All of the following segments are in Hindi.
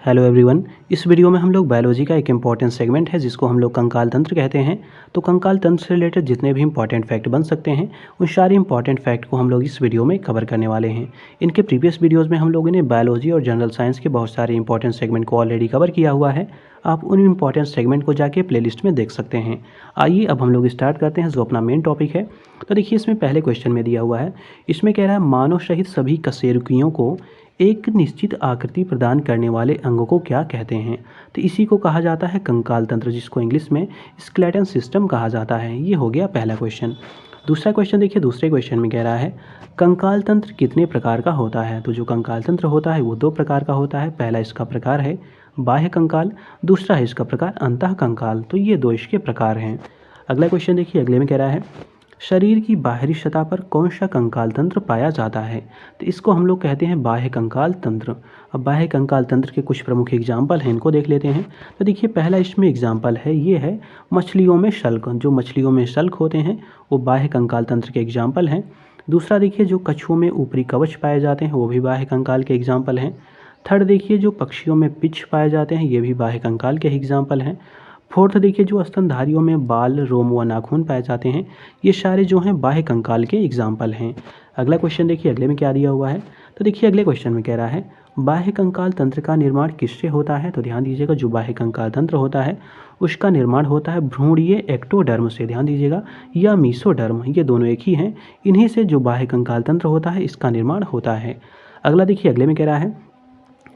Hello everyone. इस वीडियो में हम लोग बायोलॉजी का एक इम्पॉर्टेंट सेगमेंट है जिसको हम लोग कंकाल तंत्र कहते हैं। तो कंकाल तंत्र से रिलेटेड जितने भी इंपॉर्टेंट फैक्ट बन सकते हैं उन सारे इंपॉर्टेंट फैक्ट को हम लोग इस वीडियो में कवर करने वाले हैं। इनके प्रीवियस वीडियोज़ में हम लोगों ने बायोलॉजी और जनरल साइंस के बहुत सारे इंपॉर्टेंट सेगमेंट को ऑलरेडी कवर किया हुआ है। आप उन इंपॉर्टेंट सेगमेंट को जाके प्लेलिस्ट में देख सकते हैं। आइए अब हम लोग स्टार्ट करते हैं जो अपना मेन टॉपिक है। तो देखिए इसमें पहले क्वेश्चन में दिया हुआ है, इसमें कह रहा है मानव सहित सभी कशेरुकियों को एक निश्चित आकृति प्रदान करने वाले अंग को क्या कहते हैं। तो इसी को कहा जाता है कंकाल तंत्र, जिसको इंग्लिश में स्केलेटन सिस्टम कहा जाता है। ये हो गया पहला क्वेश्चन। दूसरा क्वेश्चन देखिए, दूसरे क्वेश्चन में कह रहा है कंकाल तंत्र कितने प्रकार का होता है। तो जो कंकाल तंत्र होता है वो दो प्रकार का होता है। पहला इसका प्रकार है बाह्य कंकाल, दूसरा है इसका प्रकार अंतः कंकाल। तो ये दो इसके प्रकार हैं। अगला क्वेश्चन देखिए, अगले में कह रहा है शरीर की बाहरी सतह पर कौन सा कंकाल तंत्र पाया जाता है। तो इसको हम लोग कहते हैं बाह्य कंकाल तंत्र। अब बाह्य कंकाल तंत्र के कुछ प्रमुख एग्जाम्पल हैं, इनको देख लेते हैं। तो देखिए पहला इसमें एग्जाम्पल है, ये है मछलियों में शल्क। जो मछलियों में शल्क होते हैं वो बाह्य कंकाल तंत्र के एग्जाम्पल हैं। दूसरा देखिए जो कछुओं में ऊपरी कवच पाए जाते हैं वो भी बाह्य कंकाल के एग्जाम्पल हैं। थर्ड देखिए जो पक्षियों में पिच पाए जाते हैं ये भी बाह्य कंकाल के एग्जाम्पल हैं। फोर्थ देखिए जो स्तनधारियों में बाल, रोम व नाखून पाए जाते हैं ये सारे जो हैं बाह्य कंकाल के एग्जाम्पल हैं। अगला क्वेश्चन देखिए, अगले में क्या दिया हुआ है। तो देखिए अगले क्वेश्चन में कह रहा है बाह्य कंकाल तंत्र का निर्माण किससे होता है। तो ध्यान दीजिएगा जो बाह्य कंकाल तंत्र होता है उसका निर्माण होता है भ्रूणीय एक्टोडर्म से, ध्यान दीजिएगा, या मीसोडर्म, ये दोनों एक ही हैं। इन्हीं से जो बाह्य कंकाल तंत्र होता है इसका निर्माण होता है। अगला देखिए अगले में कह रहा है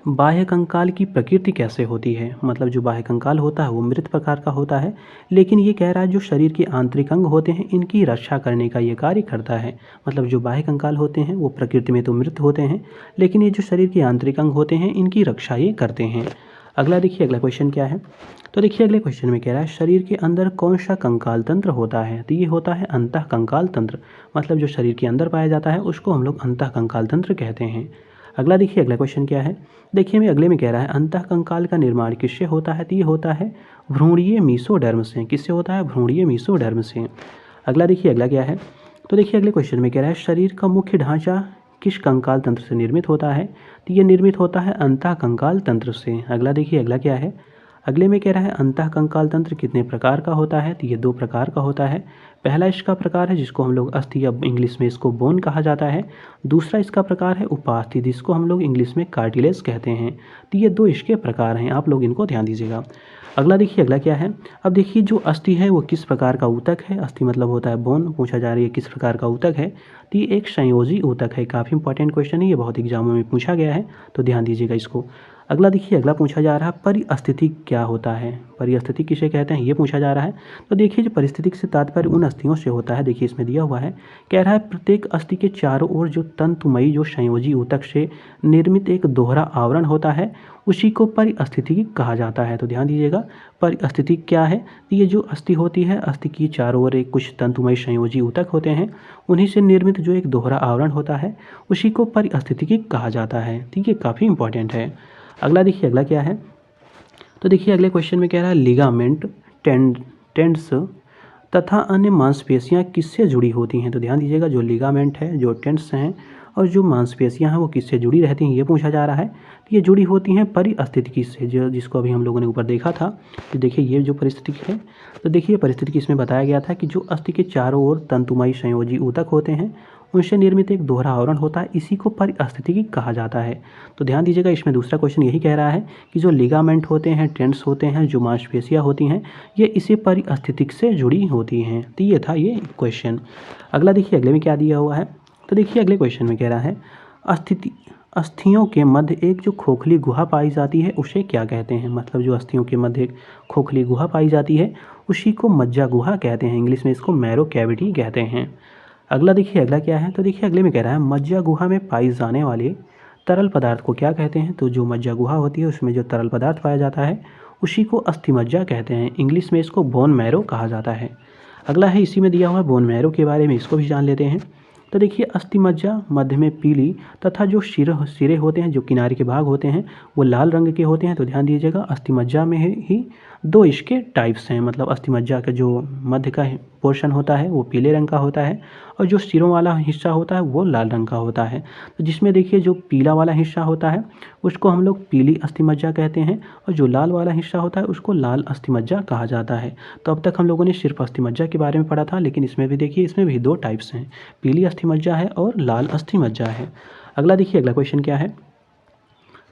बाह्य कंकाल की प्रकृति कैसे होती है। मतलब जो बाह्य कंकाल होता है वो मृत प्रकार का होता है, लेकिन ये कह रहा है जो शरीर के आंतरिक अंग होते हैं इनकी रक्षा करने का ये कार्य करता है। मतलब जो बाह्य कंकाल होते हैं वो प्रकृति में तो मृत होते हैं, लेकिन ये जो शरीर के आंतरिक अंग होते हैं इनकी रक्षा ये करते हैं। अगला देखिए अगला क्वेश्चन क्या है। तो देखिए अगले क्वेश्चन में कह रहा है शरीर के अंदर कौन सा कंकाल तंत्र होता है। तो ये होता है अंतः कंकाल तंत्र। मतलब जो शरीर के अंदर पाया जाता है उसको हम लोग अंतः कंकाल तंत्र कहते हैं। अगला देखिए अगला क्वेश्चन क्या है। देखिए मैं अगले में कह रहा है अंतः कंकाल का निर्माण किससे होता है। तो ये होता है भ्रूणीय मीसोडर्म से। किससे होता है? भ्रूणीय मीसोडर्म से। अगला देखिए अगला क्या है। तो देखिए अगले क्वेश्चन में कह रहा है शरीर का मुख्य ढांचा किस कंकाल तंत्र से निर्मित होता है। तो ये निर्मित होता है अंतः कंकाल तंत्र से। अगला देखिए अगला क्या है। अगले में कह रहा है अंतः कंकाल तंत्र कितने प्रकार का होता है। तो ये दो प्रकार का होता है। पहला इसका प्रकार है जिसको हम लोग अस्थि या इंग्लिश में इसको बोन कहा जाता है। दूसरा इसका प्रकार है उपास्थि जिसको हम लोग इंग्लिश में कार्टिलेज कहते हैं। तो ये दो इसके प्रकार हैं, आप लोग इनको ध्यान दीजिएगा। अगला देखिए अगला क्या है। अब देखिए जो अस्थि है वो किस प्रकार का ऊतक है। अस्थि मतलब होता है बोन, पूछा जा रही है किस प्रकार का ऊतक है। तो ये एक संयोजी ऊतक है। काफ़ी इंपॉर्टेंट क्वेश्चन है, ये बहुत एग्जामों में पूछा गया है, तो ध्यान दीजिएगा इसको। अगला देखिए अगला पूछा जा रहा है परिस्थिति क्या होता है। परिस्थिति किसे कहते हैं ये पूछा जा रहा है। तो देखिए जो परिस्थिति से तात्पर्य उन अस्थियों से होता है, देखिए इसमें दिया हुआ है, कह रहा है प्रत्येक अस्थि के चारों ओर जो तंतुमयी जो संयोजी ऊतक से निर्मित एक दोहरा आवरण होता है उसी को परिस्थिति कहा जाता है। तो ध्यान दीजिएगा परिस्थिति क्या है। तो ये जो अस्थि होती है, अस्थि की चारों ओर एक कुछ तंतुमयी संयोजी ऊतक होते हैं, उन्हीं से निर्मित जो एक दोहरा आवरण होता है उसी को परिस्थिति कहा जाता है। ठीक है, काफ़ी इंपॉर्टेंट है। अगला देखिए अगला क्या है। तो देखिए अगले क्वेश्चन में कह रहा है लिगामेंट, टेंड्स तथा अन्य मांसपेशियां किससे जुड़ी होती हैं। तो ध्यान दीजिएगा जो लिगामेंट है, जो टेंड्स हैं और जो मांसपेशियां हैं वो किससे जुड़ी रहती हैं ये पूछा जा रहा है। तो ये जुड़ी होती हैं परिस्थितिकी से, जो जिसको अभी हम लोगों ने ऊपर देखा था। तो देखिए ये जो परिस्थितिकी है, तो देखिए परिस्थितिकी इसमें बताया गया था कि जो अस्थि के चारों ओर तंतुमयी संयोजी ऊतक होते हैं उनसे निर्मित एक दोहरा आवरण होता है, इसी को परिस्थितिकी कहा जाता है। तो ध्यान दीजिएगा इसमें दूसरा क्वेश्चन यही कह रहा है कि जो लिगामेंट होते हैं, टेंड्स होते हैं, जो मांसपेशियां होती हैं ये इसी परिस्थितिक से जुड़ी होती हैं। तो ये था ये क्वेश्चन। अगला देखिए अगले में क्या दिया हुआ है। तो देखिए अगले क्वेश्चन में कह रहा है अस्थियों के मध्य एक जो खोखली गुहा पाई जाती है उसे क्या कहते हैं। मतलब जो अस्थियों के मध्य एक खोखली गुहा पाई जाती है उसी को मज्जा गुहा कहते हैं। इंग्लिश में इसको मैरो कैविटी कहते हैं। अगला देखिए अगला क्या है। तो देखिए अगले में कह रहा है मज्जा गुहा में पाई जाने वाले तरल पदार्थ को क्या कहते हैं। तो जो मज्जा गुहा होती है उसमें जो तरल पदार्थ पाया जाता है उसी को अस्थि मज्जा कहते हैं। इंग्लिश में इसको बोन मैरो कहा जाता है। अगला है इसी में दिया हुआ बोन मैरो के बारे में, इसको भी जान लेते हैं। तो देखिए अस्थिमज्जा मध्य में पीली तथा जो सिरे होते हैं, जो किनारे के भाग होते हैं, वो लाल रंग के होते हैं। तो ध्यान दीजिएगा, अस्थिमज्जा में ही दो इसके टाइप्स हैं, मतलब अस्थिमज्जा का जो मध्य का पोर्शन होता है वो पीले रंग का होता है और जो सिरों वाला हिस्सा होता है वो लाल रंग का होता है। तो जिसमें देखिए जो पीला वाला हिस्सा होता है उसको हम लोग पीली अस्थिमज्जा कहते हैं और जो लाल वाला हिस्सा होता है उसको लाल अस्थिमज्जा कहा जाता है। तो अब तक हम लोगों ने सिर्फ अस्थिमज्जा के बारे में पढ़ा था, लेकिन इसमें भी देखिए इसमें भी दो टाइप्स हैं, पीली अस्थिमज्जा है और लाल अस्थिमज्जा है। अगला देखिए अगला क्वेश्चन क्या है।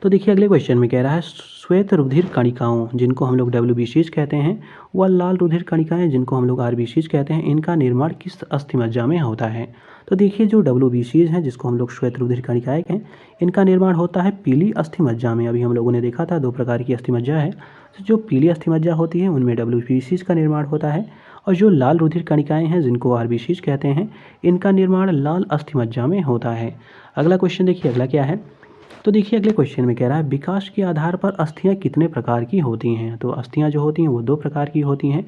तो देखिए अगले क्वेश्चन में कह रहा है श्वेत रुधिर कणिकाओं जिनको हम लोग WBCs कहते हैं व लाल रुधिर कणिकाएं जिनको हम लोग RBCs कहते हैं, इनका निर्माण किस अस्थिमज्जा में होता है। तो देखिए जो WBCs हैं जिसको हम लोग श्वेत रुधिर कणिकाएं हैं, इनका निर्माण होता है पीली अस्थिमज्जा में। अभी हम लोगों ने देखा था दो प्रकार की अस्थिमज्जा है। तो जो पीली अस्थिमज्जा होती है उनमें WBCs का निर्माण होता है और जो लाल रुधिर कणिकाएं हैं जिनको RBCs कहते हैं, इनका निर्माण लाल अस्थिमज्जा में होता है। अगला क्वेश्चन देखिए अगला क्या है। तो देखिए अगले क्वेश्चन में कह रहा है विकास के आधार पर अस्थियां कितने प्रकार की होती हैं। तो अस्थियां जो होती हैं वो दो प्रकार की होती हैं।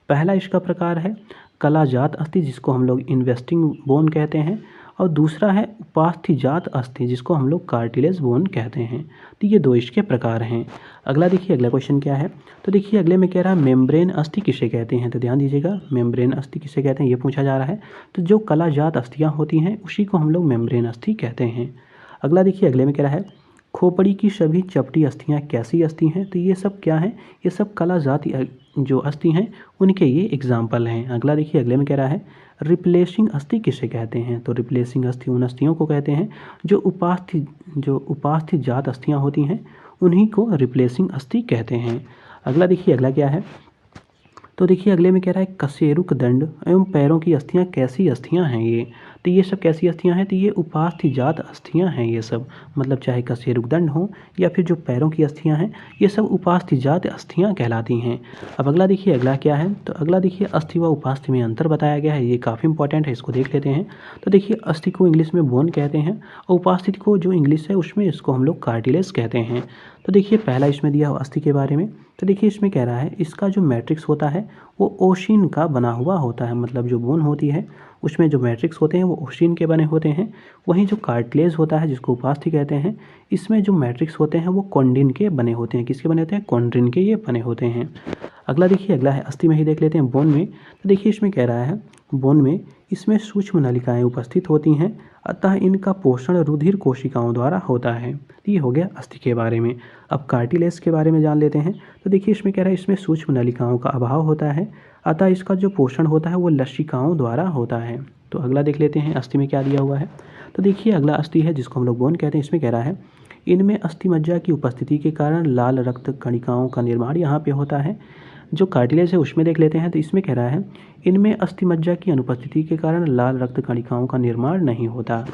पहला इसका प्रकार है कलाजात अस्थि जिसको हम लोग इन्वेस्टिंग बोन कहते हैं और दूसरा है उपास्थि-जात अस्थि जिसको हम लोग कार्टिलेज बोन कहते हैं। तो ये दो इसके प्रकार हैं। अगला देखिए अगला क्वेश्चन क्या है। तो देखिए अगले में कह रहा है मेम्ब्रेन अस्थि किसे कहते हैं। तो ध्यान दीजिएगा, मेम्ब्रेन अस्थि किसे कहते हैं ये पूछा जा रहा है। तो जो कलाजात अस्थियाँ होती हैं उसी को हम लोग मेम्ब्रेन अस्थि कहते हैं। अगला देखिए अगले में कह रहा है खोपड़ी की सभी चपटी अस्थियाँ कैसी अस्थि हैं। तो ये सब क्या हैं, ये सब कलाजात जो अस्थि हैं उनके ये एग्जाम्पल हैं। अगला देखिए अगले में कह रहा है रिप्लेसिंग अस्थि किसे कहते हैं। तो रिप्लेसिंग अस्थि उन अस्थियों को कहते हैं जो उपास्थि जात अस्थियाँ होती हैं, उन्हीं को रिप्लेसिंग अस्थि कहते हैं। अगला देखिए अगला क्या है। तो देखिए अगले में कह रहा है कशेरुक दंड एवं पैरों की अस्थियाँ कैसी अस्थियाँ हैं ये। तो ये सब कैसी अस्थियाँ हैं, तो ये उपास्थि-जात अस्थियाँ हैं ये सब, मतलब चाहे कशेरुक दंड हो या फिर जो पैरों की अस्थियाँ हैं ये सब उपास्थि-जात अस्थियाँ कहलाती हैं। अब अगला देखिए अगला क्या है। तो अगला देखिए अस्थि व उपास्थि में अंतर बताया गया है, ये काफ़ी इंपॉर्टेंट है, इसको देख लेते हैं। तो देखिए अस्थि को इंग्लिश में बोन कहते हैं और उपास्थि को जो इंग्लिश है उसमें इसको हम लोग कार्टिलेज कहते हैं। तो देखिए पहला इसमें दिया अस्थि के बारे में। तो देखिए इसमें कह रहा है इसका जो मैट्रिक्स होता है वो ओशिन का बना हुआ होता है, मतलब जो बोन होती है उसमें जो मैट्रिक्स होते हैं वो ओशिन के बने होते हैं। वहीं जो कार्टिलेज होता है जिसको उपास्थि कहते हैं, इसमें जो मैट्रिक्स होते हैं वो कॉन्ड्रिन के बने होते हैं। किसके बने होते हैं, कॉन्ड्रिन के ये बने होते हैं। अगला देखिए अगला है अस्थि में ही देख लेते हैं बोन में। तो देखिए इसमें कह रहा है बोन में इसमें सूक्ष्म नलिकाएं उपस्थित होती हैं, अतः इनका पोषण रुधिर कोशिकाओं द्वारा होता है। ये हो गया अस्थि के बारे में। अब कार्टिलेज के बारे में जान लेते हैं। तो देखिए इसमें कह रहा है इसमें सूक्ष्म नलिकाओं का अभाव होता है, अतः इसका जो पोषण होता है वो लसिकाओं द्वारा होता है। तो अगला देख लेते हैं अस्थि में क्या दिया हुआ है। तो देखिए अगला अस्थि है जिसको हम लोग बोन कहते हैं। इसमें कह रहा है इनमें अस्थिमज्जा की उपस्थिति के कारण लाल रक्त कणिकाओं का निर्माण यहाँ पे होता है। जो कार्टिलेज है उसमें देख लेते हैं। तो इसमें कह रहा है इनमें अस्थिमज्जा की अनुपस्थिति के कारण लाल रक्त कणिकाओं का निर्माण नहीं होता।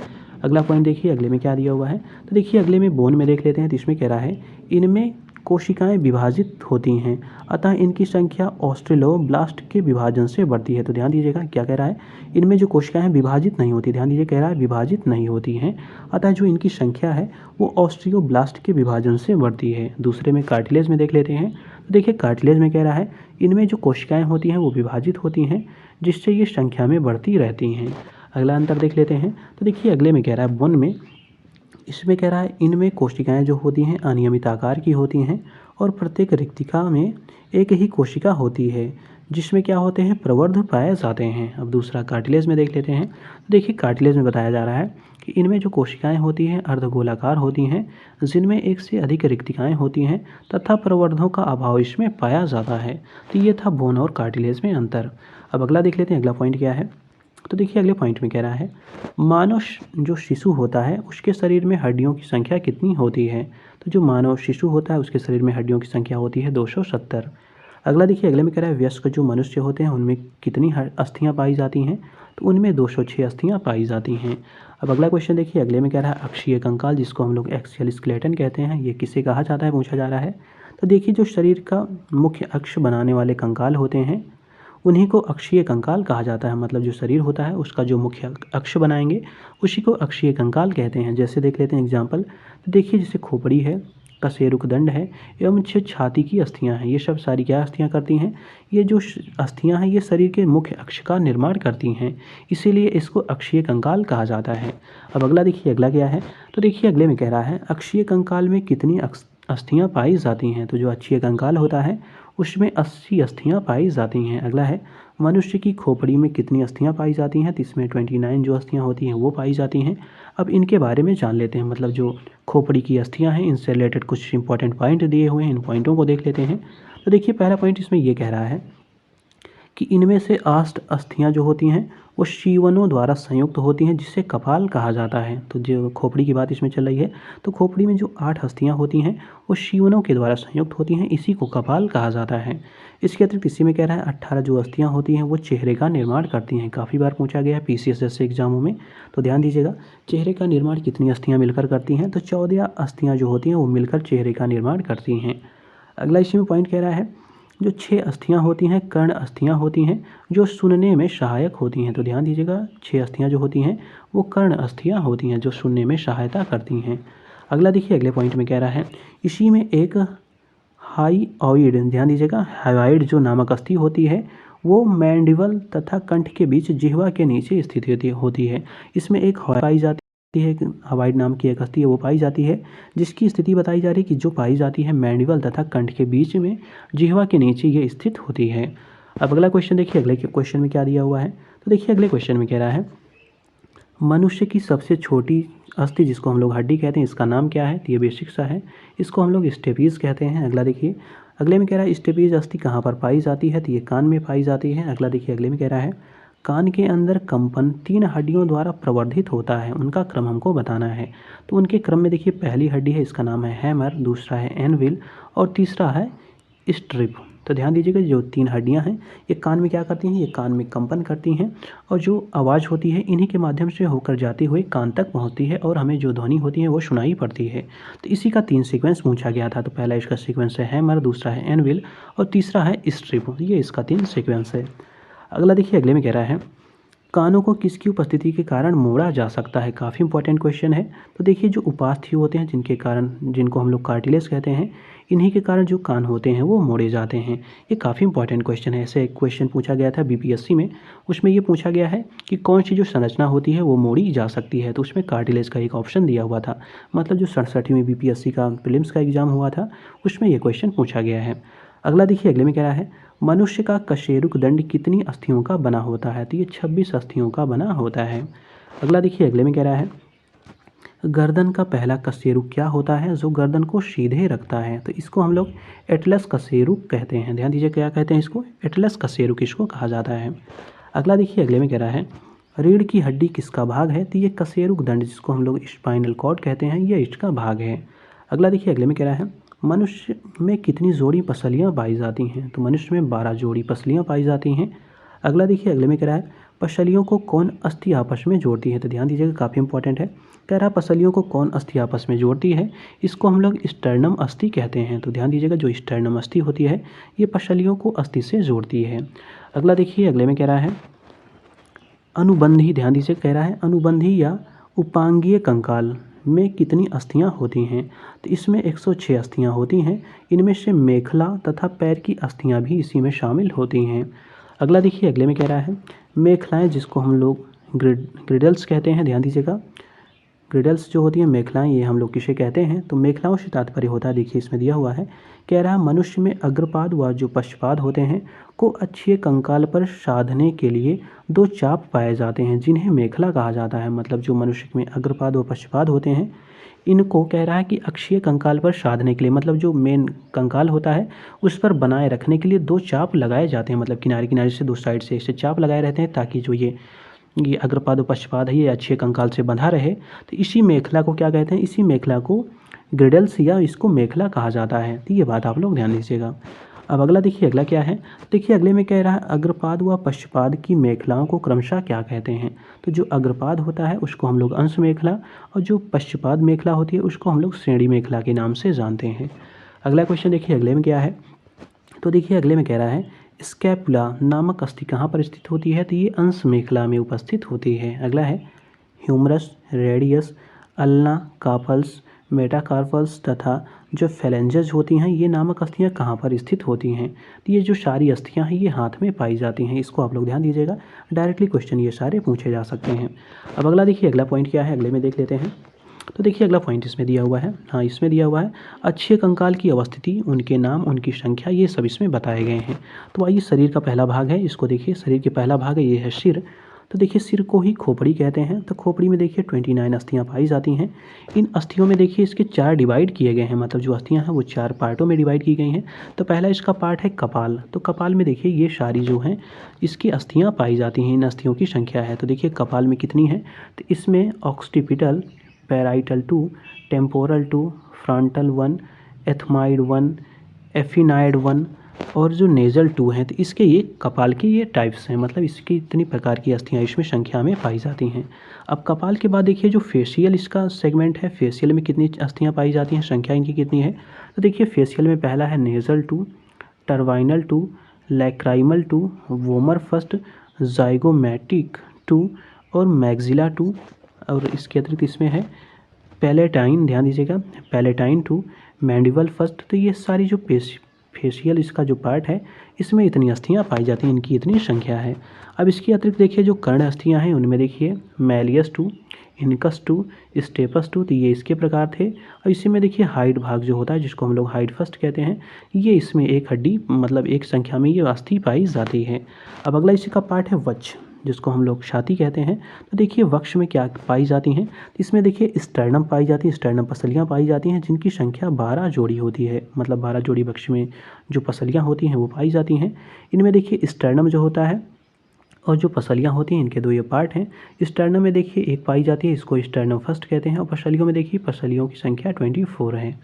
अगला पॉइंट देखिए अगले में क्या दिया हुआ है। तो देखिए अगले में बोन में देख लेते हैं। तो इसमें कह रहा है इनमें कोशिकाएं विभाजित होती हैं, अतः इनकी संख्या ऑस्ट्रेलोब्लास्ट के विभाजन से बढ़ती है। तो ध्यान दीजिएगा क्या कह रहा है, इनमें जो कोशिकाएं विभाजित नहीं होती, ध्यान दीजिए कह रहा है विभाजित नहीं होती हैं, अतः जो इनकी संख्या है वो ऑस्ट्रियोब्लास्ट के विभाजन से बढ़ती है। दूसरे में कार्टिलेज में देख लेते हैं। तो देखिए कार्टिलेज में कह रहा है इनमें जो कोशिकाएं होती हैं वो विभाजित होती हैं, जिससे ये संख्या में बढ़ती रहती हैं। अगला अंतर देख लेते हैं। तो देखिए अगले में कह रहा है बोन में, इसमें कह रहा है इनमें कोशिकाएं जो होती हैं अनियमित आकार की होती हैं और प्रत्येक रिक्तिका में एक ही कोशिका होती है, जिसमें क्या होते हैं प्रवर्ध पाए जाते हैं। अब दूसरा कार्टिलेज में देख लेते हैं। तो देखिए कार्टिलेज में बताया जा रहा है कि इनमें जो कोशिकाएं होती हैं अर्धगोलाकार होती हैं, जिनमें एक से अधिक रिक्तिकाएं होती हैं तथा प्रवर्धों का अभाव इसमें पाया जाता है। तो ये था बोन और कार्टिलेज में अंतर। अब अगला देख लेते हैं अगला पॉइंट क्या है। तो देखिए अगले पॉइंट में कह रहा है मानव जो शिशु होता है उसके शरीर में हड्डियों की संख्या कितनी होती है। तो जो मानव शिशु होता है उसके शरीर में हड्डियों की संख्या होती है 270। अगला देखिए अगले में कह रहा है वयस्क जो मनुष्य होते हैं उनमें कितनी अस्थियां पाई जाती हैं। तो उनमें 206 अस्थियां पाई जाती हैं। अब अगला क्वेश्चन देखिए अगले में कह रहा है अक्षीय कंकाल जिसको हम लोग एक्सियल स्केलेटन कहते हैं, ये किसे कहा जाता है पूछा जा रहा है। तो देखिए जो शरीर का मुख्य अक्ष बनाने वाले कंकाल होते हैं उन्हीं को अक्षीय कंकाल कहा जाता है, मतलब जो शरीर होता है उसका जो मुख्य अक्ष बनाएंगे उसी को अक्षीय कंकाल कहते हैं। जैसे देख लेते हैं एग्जाम्पल। तो देखिए जैसे खोपड़ी है, कशेरुकदंड है एवं 6 छाती की अस्थियां हैं। ये सब सारी क्या अस्थियां करती हैं? ये जो अस्थियां हैं ये शरीर के मुख्य अक्ष का निर्माण करती हैं, इसीलिए इसको अक्षीय कंकाल कहा जाता है। अब अगला देखिए, अगला क्या है? तो देखिए अगले में कह रहा है अक्षीय कंकाल में कितनी अस्थियां पाई जाती हैं? तो जो अक्षीय कंकाल होता है उसमें 80 अस्थियां पाई जाती हैं। अगला है मनुष्य की खोपड़ी में कितनी अस्थियां पाई जाती हैं? तो इसमें 29 जो अस्थियां होती हैं वो पाई जाती हैं। अब इनके बारे में जान लेते हैं, मतलब जो खोपड़ी की अस्थियां हैं इनसे रिलेटेड कुछ इंपॉर्टेंट पॉइंट दिए हुए हैं, इन पॉइंटों को देख लेते हैं। तो देखिए पहला पॉइंट इसमें ये कह रहा है कि इनमें से 8 अस्थियां जो होती हैं वो शीवनों द्वारा संयुक्त होती हैं, जिसे कपाल कहा जाता है। तो जो खोपड़ी की बात इसमें चल रही है, तो खोपड़ी में जो 8 अस्थियां होती हैं वो शीवनों के द्वारा संयुक्त होती हैं, इसी को कपाल कहा जाता है। इसके अतिरिक्त इसी में कह रहा है 18 जो अस्थियां होती हैं वो चेहरे का निर्माण करती हैं। काफ़ी बार पूछा गया है पीसीएस जैसे एग्जामों में, तो ध्यान दीजिएगा चेहरे का निर्माण कितनी अस्थियाँ मिलकर करती हैं? तो 14 अस्थियाँ जो होती हैं वो मिलकर चेहरे का निर्माण करती हैं। अगला इसी में पॉइंट कह रहा है जो 6 अस्थियाँ होती हैं कर्ण अस्थियाँ होती हैं, जो सुनने में सहायक होती हैं। तो ध्यान दीजिएगा 6 अस्थियाँ जो होती हैं वो कर्ण अस्थियाँ होती हैं, जो सुनने में सहायता करती हैं। अगला देखिए अगले पॉइंट में कह रहा है इसी में एक हाईओइड, ध्यान दीजिएगा हाईओइड जो नामक अस्थि होती है वो मैंडिबल तथा कंठ के बीच जिह्वा के नीचे स्थित होती है। इसमें एक पाई जाती है, हवाइड नाम की एक अस्थि है वो पाई जाती है, जिसकी स्थिति बताई जा रही है कि जो पाई जाती है मैंडिबल तथा कंठ के बीच में जिह्वा के नीचे ये स्थित होती है। अब अगला क्वेश्चन देखिए, अगले क्वेश्चन में क्या दिया हुआ है? तो देखिए अगले क्वेश्चन में कह रहा है मनुष्य की सबसे छोटी अस्थि जिसको हम लोग हड्डी कहते हैं इसका नाम क्या है? तो ये बेसिक सा है, इसको हम लोग स्टेपीज कहते हैं। अगला देखिए, अगले में कह रहा है स्टेपीज अस्थि कहाँ पर पाई जाती है? तो ये कान में पाई जाती है। अगला देखिए अगले में कह रहा है कान के अंदर कंपन 3 हड्डियों द्वारा प्रवर्धित होता है, उनका क्रम हमको बताना है। तो उनके क्रम में देखिए पहली हड्डी है इसका नाम है हैमर, दूसरा है एनविल और तीसरा है स्ट्रिप। तो ध्यान दीजिएगा जो 3 हड्डियां हैं ये कान में क्या करती हैं? ये कान में कंपन करती हैं और जो आवाज़ होती है इन्हीं के माध्यम से होकर जाते हुए कान तक पहुंचती है और हमें जो ध्वनि होती है वो सुनाई पड़ती है। तो इसी का 3 सीक्वेंस पूछा गया था। तो पहला इसका सीक्वेंस है हैमर, दूसरा है एनविल और तीसरा है स्ट्रिप। ये इसका 3 सीक्वेंस है। अगला देखिए अगले में कह रहा है कानों को किसकी उपस्थिति के कारण मोड़ा जा सकता है? काफ़ी इंपॉर्टेंट क्वेश्चन है। तो देखिए जो उपास्थि होते हैं जिनके कारण, जिनको हम लोग कार्टिलेज कहते हैं, इन्हीं के कारण जो कान होते हैं वो मोड़े जाते हैं। ये काफ़ी इंपॉर्टेंट क्वेश्चन है। ऐसे एक क्वेश्चन पूछा गया था बीपीएससी में, उसमें ये पूछा गया है कि कौन सी जो संरचना होती है वो मोड़ी जा सकती है, तो उसमें कार्टिलेज का एक ऑप्शन दिया हुआ था। मतलब जो 67वीं बीपीएससी का प्रीलिम्स का एग्जाम हुआ था उसमें ये क्वेश्चन पूछा गया है। अगला देखिए अगले में कह रहा है मनुष्य का कशेरुकदंड कितनी अस्थियों का बना होता है? तो ये 26 अस्थियों का बना होता है। अगला देखिए अगले में कह रहा है गर्दन का पहला कशेरुक क्या होता है? जो गर्दन को सीधे रखता है, तो इसको हम लोग एटलस कशेरुक कहते हैं। ध्यान दीजिए क्या कहते हैं इसको? एटलस कशेरुक इसको कहा जाता है। अगला देखिए अगले में कह रहा है रीढ़ की हड्डी किसका भाग है? तो ये कशेरुकदंड जिसको हम लोग स्पाइनल कॉर्ड कहते हैं ये इसका भाग है। अगला देखिए अगले में कह रहा है मनुष्य में कितनी जोड़ी पसलियाँ पाई जाती हैं? तो मनुष्य में 12 जोड़ी पसलियाँ पाई जाती हैं। अगला देखिए अगले में कह रहा है पसलियों को कौन अस्थि आपस में जोड़ती है? तो ध्यान दीजिएगा काफ़ी इंपॉर्टेंट है। कह रहा पसलियों को कौन अस्थि आपस में जोड़ती है? इसको हम लोग स्टर्नम अस्थि कहते हैं। तो ध्यान दीजिएगा जो स्टर्नम अस्थि होती है ये पसलियों को अस्थि से जोड़ती है। अगला देखिए अगले में कह रहा है अनुबंधी, ध्यान दीजिए कह रहा है अनुबंधी या उपांगीय कंकाल में कितनी अस्थियां होती हैं? तो इसमें 106 अस्थियां होती हैं। इनमें से मेखला तथा पैर की अस्थियां भी इसी में शामिल होती हैं। अगला देखिए अगले में कह रहा है मेखलाएं जिसको हम लोग ग्रिडल्स कहते हैं। ध्यान दीजिएगा ग्रिडल्स जो होती हैं मेखलाएं ये हम लोग किसे कहते हैं? तो मेखलाओं से तात्पर्य होता है, देखिए इसमें दिया हुआ है, कह रहा है मनुष्य में अग्रपाद व जो पश्चपाद होते हैं को अक्षीय कंकाल पर साधने के लिए 2 चाप पाए जाते हैं जिन्हें मेखला कहा जाता है। मतलब जो मनुष्य में अग्रपाद व पश्चपाद होते हैं इनको कह रहा है कि अक्षीय कंकाल पर साधने के लिए, मतलब जो मेन कंकाल होता है उस पर बनाए रखने के लिए 2 चाप लगाए जाते हैं। मतलब किनारे किनारे से 2 साइड से ऐसे चाप लगाए रहते हैं ताकि जो ये अग्रपाद और पश्चपाद है ये अक्षीय कंकाल से बंधा रहे। तो इसी मेखला को क्या कहते हैं? इसी मेखला को ग्रिडल्स या इसको मेखला कहा जाता है। तो ये बात आप लोग ध्यान दीजिएगा। अब अगला देखिए अगला क्या है? देखिए अगले में कह रहा है अग्रपाद व पश्चपाद की मेखलाओं को क्रमशः क्या कहते हैं? तो जो अग्रपाद होता है उसको हम लोग अंश मेखला और जो पश्चपाद मेखला होती है उसको हम लोग श्रेणी मेखला के नाम से जानते हैं। अगला क्वेश्चन देखिए अगले में क्या है? तो देखिए अगले में कह रहा है स्कैपुला नामक अस्थि कहाँ पर स्थित होती है? तो ये अंश मेखला में उपस्थित होती है। अगला है ह्यूमरस, रेडियस, अल्ना, काफल्स, मेटाकार्पल्स तथा जो फेलेंजेस होती हैं ये नामक अस्थियां कहाँ पर स्थित होती हैं। तो ये जो सारी अस्थियां हैं ये हाथ में पाई जाती हैं। इसको आप लोग ध्यान दीजिएगा, डायरेक्टली क्वेश्चन ये सारे पूछे जा सकते हैं। अब अगला देखिए, अगला पॉइंट क्या है, अगले में देख लेते हैं। तो देखिए अगला पॉइंट इसमें दिया हुआ है, हाँ इसमें दिया हुआ है अक्षीय कंकाल की अवस्थिति, उनके नाम, उनकी संख्या, ये सब इसमें बताए गए हैं। तो आइए शरीर का पहला भाग है, इसको देखिए। शरीर के पहला भाग है ये है सिर। तो देखिए सिर को ही खोपड़ी कहते हैं। तो खोपड़ी में देखिए 29 अस्थियाँ पाई जाती हैं। इन अस्थियों में देखिए इसके 4 डिवाइड किए गए हैं, मतलब जो अस्थियाँ हैं वो 4 पार्टों में डिवाइड की गई हैं। तो पहला इसका पार्ट है कपाल। तो कपाल में देखिए ये सारी जो हैं इसकी अस्थियाँ पाई जाती हैं। इन अस्थियों की संख्या है, तो देखिए कपाल में कितनी है। तो इसमें ऑक्सीपिटल, पैराइटल 2, टेम्पोरल 2, फ्रंटल 1, एथमाइड 1, एफिनाइड 1 और जो नेजल 2 हैं। तो इसके ये कपाल के ये टाइप्स हैं, मतलब इसकी इतनी प्रकार की अस्थियाँ इसमें संख्या में पाई जाती हैं। अब कपाल के बाद देखिए जो फेशियल इसका सेगमेंट है, फेशियल में कितनी अस्थियाँ पाई जाती हैं, संख्या इनकी कितनी है। तो देखिए फेशियल में पहला है nasal 2, टर्वाइनल 2, lacrimal 2, vomer first, zygomatic 2 और मैक्सिला 2। और इसके अतिरिक्त इसमें है पैलेटाइन, ध्यान दीजिएगा, पैलेटाइन 2, मैंडिबल फर्स्ट। तो ये सारी जो फेशियल इसका जो पार्ट है इसमें इतनी अस्थियाँ पाई जाती हैं, इनकी इतनी संख्या है। अब इसके अतिरिक्त देखिए जो कर्ण अस्थियाँ हैं उनमें देखिए मैलियस 2, इनकस 2, स्टेपस 2, तो ये इसके प्रकार थे। और इसी में देखिए हाइड भाग जो होता है जिसको हम लोग हाइड फर्स्ट कहते हैं, ये इसमें एक हड्डी, मतलब एक संख्या में ये अस्थि पाई जाती है। अब अगला इसी का पार्ट है वक्ष, जिसको हम लोग छाती कहते हैं। तो देखिए वक्ष में क्या पाई जाती हैं, इसमें देखिए स्टर्नम पाई जाती है, स्टर्नम पसलियाँ पाई जाती हैं जिनकी संख्या 12 जोड़ी होती है, मतलब 12 जोड़ी वक्ष में जो पसलियाँ होती हैं वो पाई जाती हैं। इनमें देखिए स्टर्नम जो होता है और जो पसलियाँ होती हैं इनके 2 ये पार्ट हैं। स्टर्नम में देखिए एक पाई जाती है, इसको स्टर्नम फर्स्ट कहते हैं। और पसलियों में देखिए पसलियों की संख्या 24 है।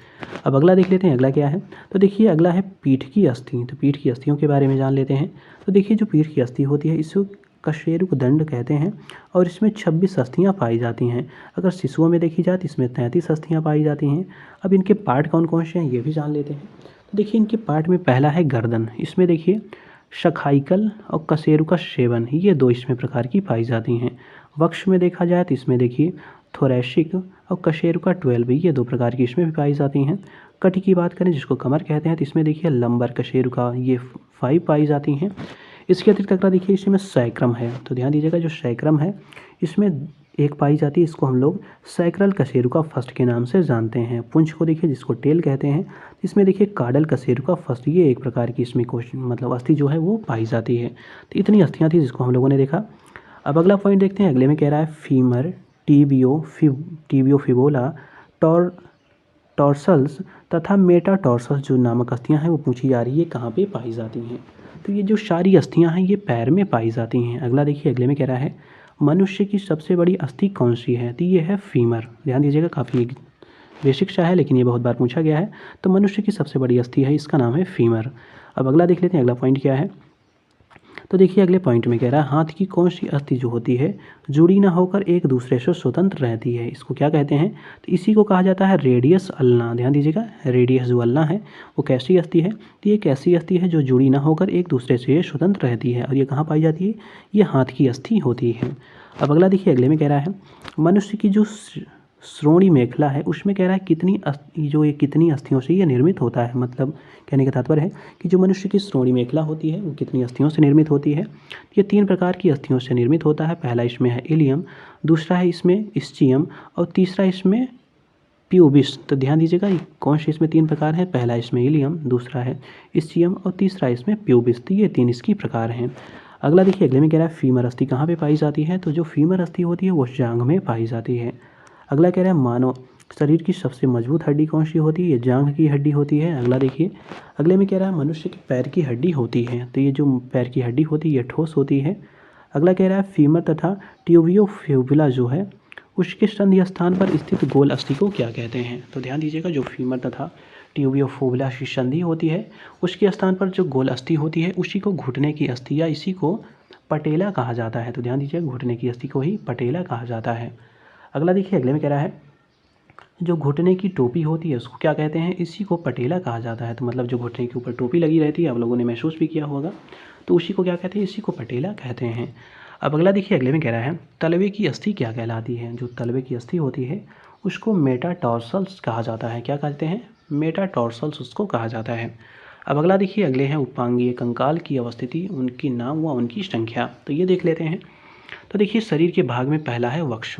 अब अगला देख लेते हैं, अगला क्या है। तो देखिए अगला है पीठ की अस्थि। तो पीठ की अस्थियों के बारे में जान लेते हैं। तो देखिए जो पीठ की अस्थि होती है इसको कशेरुक दंड कहते हैं और इसमें 26 अस्थियाँ पाई जाती हैं। अगर शिशुओं में देखी जाए तो इसमें 33 अस्थियाँ पाई जाती हैं। अब इनके पार्ट कौन कौन से हैं ये भी जान लेते हैं। तो देखिए इनके पार्ट में पहला है गर्दन। इसमें देखिए शखाइकल और कशेरुका सेवन, ये 2 इसमें प्रकार की पाई जाती हैं। वक्ष में देखा जाए तो इसमें देखिए थोरैसिक और कशेरुका 12, ये 2 प्रकार की इसमें भी पाई जाती हैं। कटी की बात करें जिसको कमर कहते हैं तो इसमें देखिए लंबर कशेरुका, ये 5 पाई जाती हैं। इसके अतिरिक्त अगला देखिए इसमें सैक्रम है। तो ध्यान दीजिएगा जो सैक्रम है इसमें एक पाई जाती है, इसको हम लोग सैक्रल कशेरुका फर्स्ट के नाम से जानते हैं। पुंछ को देखिए जिसको टेल कहते हैं, इसमें देखिए काडल कशेरुका फर्स्ट, ये एक प्रकार की इसमें क्वेश्चन मतलब अस्थि जो है वो पाई जाती है। तो इतनी अस्थियाँ थी जिसको हम लोगों ने देखा। अब अगला पॉइंट देखते हैं, अगले में कह रहा है फीमर, टीबियो फिबोला, टॉर्सल्स तथा मेटाटॉर्सल्स जो नामक अस्थियाँ हैं वो पूछी जा रही है कहाँ पे पाई जाती हैं। तो ये जो सारी अस्थियाँ हैं ये पैर में पाई जाती हैं। अगला देखिए, अगले में कह रहा है मनुष्य की सबसे बड़ी अस्थि कौन सी है। तो ये है फीमर। ध्यान दीजिएगा, काफ़ी बेसिक सा है लेकिन ये बहुत बार पूछा गया है। तो मनुष्य की सबसे बड़ी अस्थि है, इसका नाम है फीमर। अब अगला देख लेते हैं, अगला पॉइंट क्या है। तो देखिए अगले पॉइंट में कह रहा है हाथ की कौन सी अस्थि जो होती है जुड़ी ना होकर एक दूसरे से स्वतंत्र रहती है, इसको क्या कहते हैं। तो इसी को कहा जाता है रेडियस अल्ना। ध्यान दीजिएगा, रेडियस जो अल्ना है वो कैसी अस्थि है। तो ये कैसी अस्थि है जो जुड़ी ना होकर एक दूसरे से स्वतंत्र रहती है और ये कहाँ पाई जाती है, ये हाथ की अस्थि होती है। अब अगला देखिए, अगले में कह रहा है मनुष्य की जो श्रोणी मेखला है उसमें कह रहा है कितनी अस्थियों से ये निर्मित होता है। मतलब कहने का तात्पर्य है कि जो मनुष्य की श्रोणी मेखला होती है वो कितनी अस्थियों से निर्मित होती है। ये 3 प्रकार की अस्थियों से निर्मित होता है। पहला इसमें है इलियम, दूसरा है इसमें स्चियम और तीसरा इसमें प्यूबिस। तो ध्यान दीजिएगा कौन से इसमें 3 प्रकार हैं, पहला इसमें इलियम, दूसरा है स्चियम और तीसरा इसमें प्यूबिस। तो ये 3 इसकी प्रकार हैं। अगला देखिए, अगले में कह रहा है फीमर अस्थि कहाँ पे पाई जाती है। तो जो फीमर अस्थि होती है वो जांघ में पाई जाती है। अगला कह रहा है मानव शरीर की सबसे मजबूत हड्डी कौन सी होती है, ये जांघ की हड्डी होती है। अगला देखिए, अगले में कह रहा है मनुष्य के पैर की हड्डी होती है। तो ये जो पैर की हड्डी होती है ये ठोस होती है। अगला कह रहा है फीमर तथा ट्यूबियो फ्यूबुला जो है उसके संधि स्थान पर स्थित गोल अस्थि को क्या कहते हैं। तो ध्यान दीजिएगा जो फीमर तथा ट्यूबियो फ्यूबुला की संधि होती है उसके स्थान पर जो गोल अस्थि होती है उसी को घुटने की अस्थि या इसी को पटेला कहा जाता है। तो ध्यान दीजिएगा घुटने की अस्थि को ही पटेला कहा जाता है। अगला देखिए, अगले में कह रहा है जो घुटने की टोपी होती है उसको क्या कहते हैं, इसी को पटेला कहा जाता है। तो मतलब जो घुटने के ऊपर टोपी लगी रहती है आप लोगों ने महसूस भी किया होगा, तो उसी को क्या कहते हैं, इसी को पटेला कहते हैं। अब अगला देखिए, अगले में कह रहा है तलवे की अस्थि क्या कहलाती है। जो तलवे की अस्थि होती है उसको मेटाटार्सल्स कहा जाता है। क्या कहते हैं? मेटाटार्सल्स उसको कहा जाता है। अब अगला देखिए, अगले हैं उपांगीय कंकाल की अवस्थिति, उनकी नाम व उनकी संख्या। तो ये देख लेते हैं। तो देखिए, शरीर के भाग में पहला है वक्ष।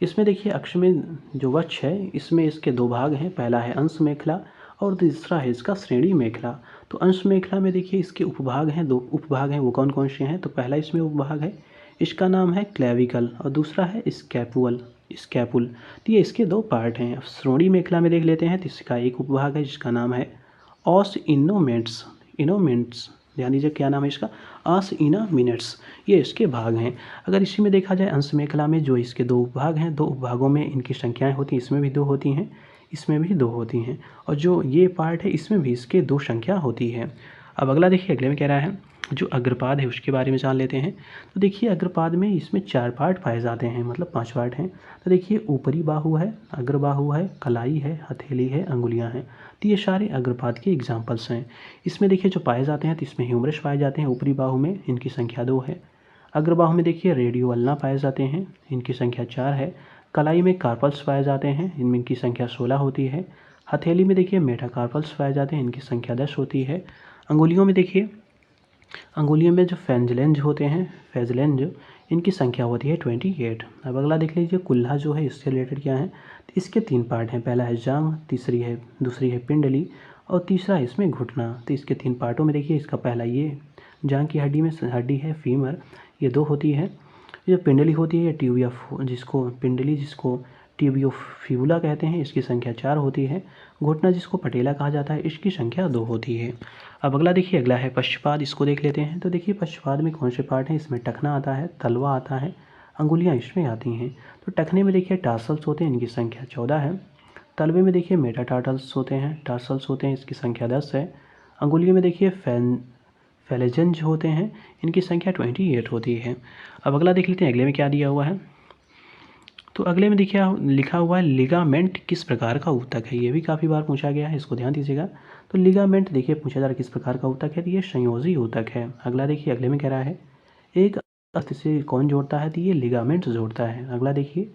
इसमें देखिए अक्ष में जो वक्ष है, इसमें इसके दो भाग हैं। पहला है अंश मेखला और दूसरा है इसका श्रेणी मेखला। तो अंश मेखला में देखिए इसके उपभाग हैं, दो उपभाग हैं। वो कौन कौन से हैं? तो पहला इसमें उपभाग है, इसका नाम है क्लेविकल, और दूसरा है स्कैपुल। तो ये इसके दो पार्ट हैं। अब श्रोणी मेखला में देख लेते हैं, तो इसका एक उपभाग है जिसका नाम है ऑस इनोमेंट्स। ध्यान दीजिए क्या नाम है इसका, आस इना मिनट्स। ये इसके भाग हैं। अगर इसी में देखा जाए अंश मेखला में जो इसके दो उपभाग हैं, दो उपभागों में इनकी संख्याएं होती हैं। इसमें भी दो होती हैं, इसमें भी दो होती हैं, और जो ये पार्ट है इसमें भी इसके दो संख्या होती है। अब अगला देखिए, अगले में कह रहा है जो अग्रपाद है उसके बारे में जान लेते हैं। तो देखिए अग्रपाद में इसमें 4 पार्ट पाए जाते हैं, मतलब 5 पार्ट हैं। तो देखिए ऊपरी बाहु है, अग्रबाहु है, कलाई है, हथेली है, अंगुलियां हैं। तो ये सारे अग्रपाद के एग्जाम्पल्स हैं। इसमें देखिए जो पाए जाते हैं, तो इसमें ह्यूमरस पाए जाते हैं ऊपरी बाहु में, इनकी संख्या 2 है। अग्रबाहु में देखिए रेडियो अल्ना पाए जाते हैं, इनकी संख्या 4 है। कलाई में कार्पल्स पाए जाते हैं, इनमें इनकी संख्या 16 होती है। हथेली में देखिए मेटाकार्पल्स पाए जाते हैं, इनकी संख्या 10 होती है। अंगुलियों में देखिए, अंगुलियों में जो फेजलेंज, इनकी संख्या होती है 28। अब अगला देख लीजिए, कुल्हा जो है इससे रिलेटेड क्या है। तो इसके 3 पार्ट हैं। पहला है जांघ, दूसरी है पिंडली, और तीसरा है इसमें घुटना। तो इसके 3 पार्टों में देखिए, इसका पहला ये जांघ की हड्डी है फीमर, ये 2 होती है। ये जो पिंडली होती है, जिसको टिबियो फिबुला कहते हैं, इसकी संख्या 4 होती है। घुटना जिसको पटेला कहा जाता है, इसकी संख्या 2 होती है। अब अगला देखिए, अगला है पश्चपाद, इसको देख लेते हैं। तो देखिए पश्चपाद में कौन से पार्ट हैं? इसमें टखना आता है, तलवा आता है, अंगुलियां इसमें आती हैं। तो टखने में देखिए टार्सल्स होते हैं, इनकी संख्या 14 है। तलवे में देखिए टार्सल्स होते हैं, इसकी संख्या 10 है। अंगुलियों में देखिए फेलेजेंज होते हैं, इनकी संख्या 28 होती है। अब अगला देख लेते हैं, अगले में क्या दिया हुआ है। तो अगले में देखिए लिखा हुआ है लिगामेंट किस प्रकार का ऊतक है। ये भी काफ़ी बार पूछा गया है, इसको ध्यान दीजिएगा। तो लिगामेंट देखिए पूछा जा रहा है किस प्रकार का ऊतक है, तो ये संयोजी ऊतक है। अगला देखिए, अगले में कह रहा है एक अस्थि से कौन जोड़ता है, तो ये लिगामेंट जोड़ता है। अगला देखिए,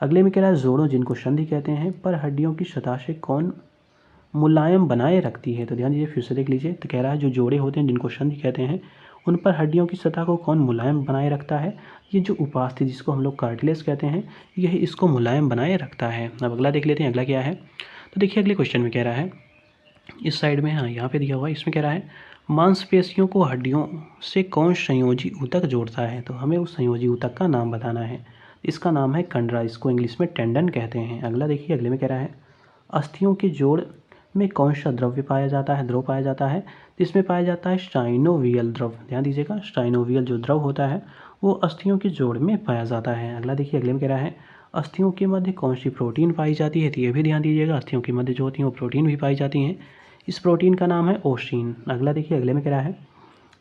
अगले में कह रहा है जोड़ों जिनको संधि कहते हैं पर हड्डियों की सतह से कौन मुलायम बनाए रखती है। तो ध्यान दीजिए, फिर से देख लीजिए। तो कह रहा है जो जोड़े होते हैं जिनको संधि कहते हैं, उन पर हड्डियों की सतह को कौन मुलायम बनाए रखता है। ये जो उपास्थि जिसको हम लोग कार्टिलेज कहते हैं, यही इसको मुलायम बनाए रखता है। अब अगला देख लेते हैं, अगला क्या है। तो देखिए अगले क्वेश्चन में कह रहा है, इस साइड में, हाँ यहाँ पे दिया हुआ है, इसमें कह रहा है मांसपेशियों को हड्डियों से कौन संयोजी ऊतक जोड़ता है। तो हमें उस संयोजी ऊतक का नाम बताना है। इसका नाम है कंडरा, इसको इंग्लिश में टेंडन कहते हैं। अगला देखिए, अगले में कह रहा है अस्थियों के जोड़ में कौन सा द्रव पाया जाता है। इसमें पाया जाता है स्टाइनोवियल द्रव। ध्यान दीजिएगा, स्टाइनोवियल जो द्रव होता है वो अस्थियों के जोड़ में पाया जाता है। अगला देखिए, अगले में कह रहा है अस्थियों के मध्य कौन सी प्रोटीन पाई जाती है। तो ये भी ध्यान दीजिएगा, अस्थियों के मध्य जो होती हैं वो प्रोटीन भी पाई जाती हैं। इस प्रोटीन का नाम है ओस्टीन। अगला देखिए, अगले में कह रहा है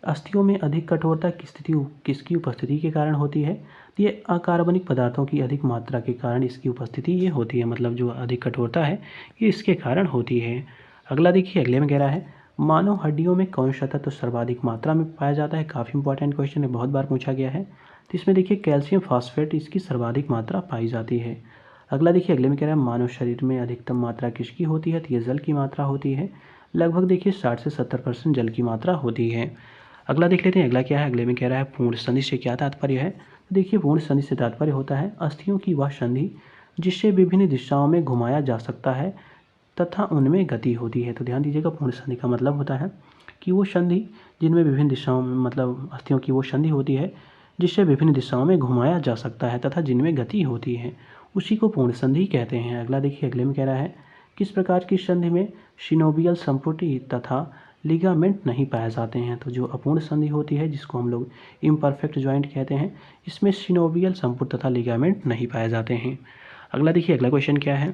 अस्थियों में अधिक कठोरता किसकी उपस्थिति के कारण होती है। तो ये अकार्बनिक पदार्थों की अधिक मात्रा के कारण इसकी उपस्थिति ये होती है, मतलब जो अधिक कठोरता है ये इसके कारण होती है। अगला देखिए, अगले में कह रहा है मानव हड्डियों में कौन सा तत्व सर्वाधिक मात्रा में पाया जाता है। काफ़ी इंपॉर्टेंट क्वेश्चन है, बहुत बार पूछा गया है। तो इसमें देखिए कैल्शियम फॉस्फेट, इसकी सर्वाधिक मात्रा पाई जाती है। अगला देखिए, अगले में कह रहा है मानव शरीर में अधिकतम मात्रा किसकी होती है। तो ये जल की मात्रा होती है। लगभग देखिए 60 से 70% जल की मात्रा होती है। अगला देख लेते हैं, अगला क्या है। अगले में कह रहा है पूर्ण संधि से क्या तात्पर्य है। तो देखिए पूर्ण संधि से तात्पर्य होता है अस्थियों की वह संधि जिससे विभिन्न दिशाओं में घुमाया जा सकता है तथा उनमें गति होती है। तो ध्यान दीजिएगा, पूर्ण संधि का मतलब होता है कि वो संधि जिनमें विभिन्न दिशाओं में, मतलब अस्थियों की वो संधि होती है जिससे विभिन्न दिशाओं में घुमाया जा सकता है तथा जिनमें गति होती है, उसी को पूर्ण संधि कहते हैं। अगला देखिए, अगले में कह रहा है किस प्रकार की संधि में सिनोवियल संपुटी तथा लिगामेंट नहीं पाए जाते हैं। तो जो अपूर्ण संधि होती है जिसको हम लोग इम्परफेक्ट जॉइंट कहते हैं, इसमें सिनोवियल संपुट तथा लिगामेंट नहीं पाए जाते हैं। अगला देखिए, अगला क्वेश्चन क्या है।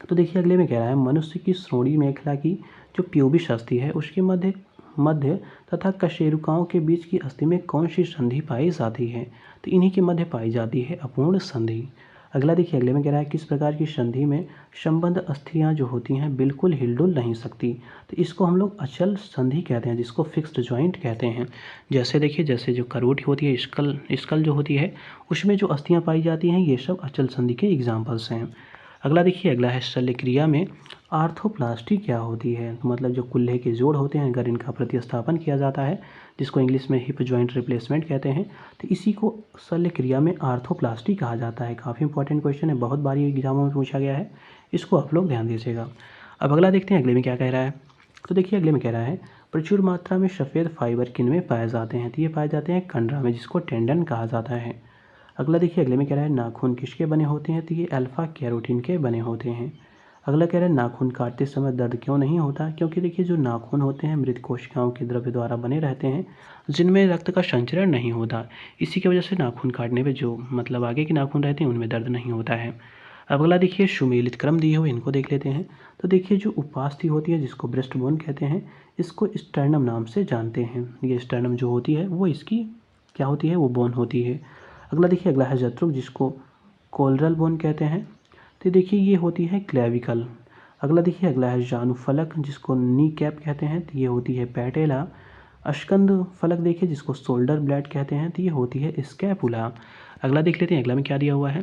तो देखिए अगले में कह रहा है मनुष्य की श्रोणी मेखला की जो प्यूबिस अस्थि है उसके मध्य तथा कशेरुकाओं के बीच की अस्थि में कौन सी संधि पाई जाती है। तो इन्हीं के मध्य पाई जाती है अपूर्ण संधि। अगला देखिए, अगले में कह रहा है किस प्रकार की संधि में संबंध अस्थियां जो होती हैं बिल्कुल हिलडुल नहीं सकती। तो इसको हम लोग अचल संधि कहते हैं, जिसको फिक्स्ड जॉइंट कहते हैं। जैसे देखिए, जैसे जो करोट होती है, स्कल जो होती है, उसमें जो अस्थियां पाई जाती हैं ये सब अचल संधि के एग्जाम्पल्स हैं। अगला देखिए, अगला है शल्य क्रिया में आर्थोप्लास्टी क्या होती है। तो मतलब जो कुल्हे के जोड़ होते हैं अगर इनका प्रतिस्थापन किया जाता है, जिसको इंग्लिश में हिप जॉइंट रिप्लेसमेंट कहते हैं, तो इसी को शल्य क्रिया में आर्थोप्लास्टी कहा जाता है। काफ़ी इंपॉर्टेंट क्वेश्चन है, बहुत बार एग्जामों में पूछा गया है, इसको आप लोग ध्यान दीजिएगा। अब अगला देखते हैं अगले में क्या कह रहा है। तो देखिए अगले में कह रहा है प्रचुर मात्रा में सफ़ेद फाइबर किन में पाए जाते हैं। तो ये पाए जाते हैं कंडरा में, जिसको टेंडन कहा जाता है। अगला देखिए अगले में कह रहा है नाखून किसके बने होते हैं। तो ये अल्फा कैरोटीन के बने होते हैं। अगला कह रहा है नाखून काटते समय दर्द क्यों नहीं होता। क्योंकि देखिए जो नाखून होते हैं मृत कोशिकाओं के द्रव्य द्वारा बने रहते हैं, जिनमें रक्त का संचरण नहीं होता। इसी की वजह से नाखून काटने पे जो मतलब आगे के नाखून रहते हैं उनमें दर्द नहीं होता है। अब अगला देखिए सुमेलित क्रम दिए हुए, इनको देख लेते हैं। तो देखिए जो उपास्थि होती है जिसको ब्रेस्ट बोन कहते हैं, इसको स्टर्नम नाम से जानते हैं। ये स्टर्नम जो होती है वो इसकी क्या होती है, वो बोन होती है। अगला देखिए अगला है जत्रुक, जिसको कोलरल बोन कहते हैं। तो देखिए ये होती है क्लेविकल। अगला देखिए अगला है जानू फलक, जिसको नी कैप कहते हैं। तो ये होती है पैटेला। अश्कंद फलक देखिए जिसको शोल्डर ब्लेड कहते हैं। तो ये होती है स्कैपुला। अगला देख लेते हैं अगला में क्या दिया हुआ है।